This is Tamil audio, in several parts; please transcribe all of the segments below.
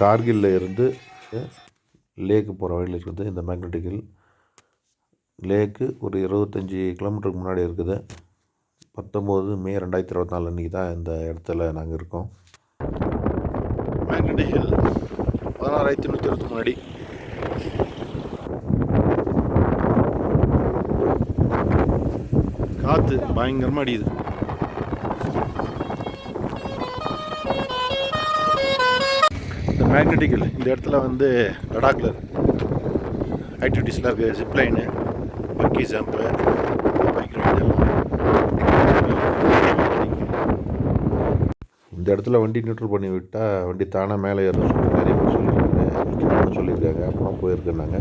கார்கில்ல இருந்து லேக்கு போகிற வழியில் இருக்குது இந்த மேக்னெட்டிக் ஹில். லேக்கு ஒரு 25 கிலோமீட்டருக்கு முன்னாடி இருக்குது. 19 மே 2024 அன்றைக்கி தான் இந்த இடத்துல நாங்கள் இருக்கோம். மேக்னெட்டிக் ஹில் 16,323 அடி. காற்று பயங்கரமாக அடிக்குது. இந்த மேக்னெட்டிக் ஹில் இந்த இடத்துல வந்து லடாக்கில் ஆக்டிவிட்டீஸ்லாம் இருக்குது. ஜிப்லைனு, பக்கி ஜம்ப்பு, பைக் ரைடு எல்லாம். இந்த இடத்துல வண்டி நியூட்ரல் பண்ணி விட்டால் வண்டி தானாக மேலே ஏறணும் சொல்லி நிறைய பேர் சொல்லியிருக்காங்க. சொல்லியிருக்காங்க அப்புறம் போயிருக்கேன்னாங்க.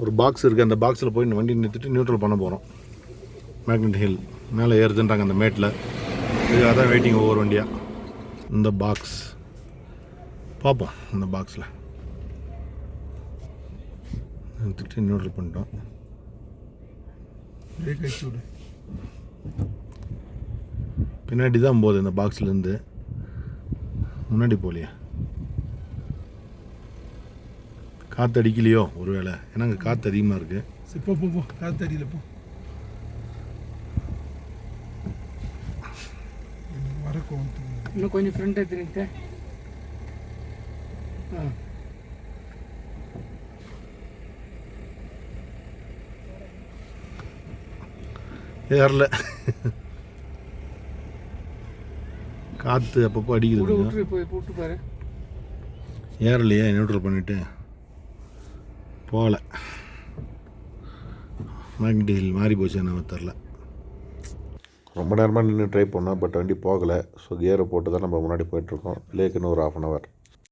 ஒரு பாக்ஸ் இருக்குது, அந்த பாக்ஸில் போய் வண்டி நிறுத்திட்டு நியூட்ரல் பண்ண போகிறோம். மேக்னெட்டிக் ஹில் மேலே ஏறுதுன்றாங்க அந்த மேட்டில். இதுக்காக தான் வெயிட்டிங் ஒவ்வொரு வண்டியாக. இந்த பாக்ஸ் பார்ப்போம். இந்த பாக்ஸில் நிறுத்திட்டு நியூட்ரல் பண்ணிட்டோம். பின்னாடி தான் போகுது இந்த பாக்ஸ்லேருந்து, முன்னாடி போகலையா? காற்று அடிக்கலையோ ஒரு வேளை, ஏன்னா அங்கே காற்று அதிகமாக இருக்குது. போ காற்று அடிக்கல. போ வரக்கும் இன்னும் கொஞ்சம் ஃப்ரெண்ட் எடுத்துக்கிட்ட. ஏறல, காற்று அப்பப்போ அடிக்குது. போட்டு பாரு. ஏறலையே, நியூட்ரல் பண்ணிவிட்டு போகல. மேக்னெட்டிக் ஹில் மாறி போச்சு, நம்ம தெரில. ரொம்ப நேரமாக நின்று ட்ரை பண்ணோம், பட் வண்டி போகலை. ஸோ கியரை போட்டு தான் நம்ம முன்னாடி போயிட்டுருக்கோம். லேக்குன்னு ஒரு 1/2 hour.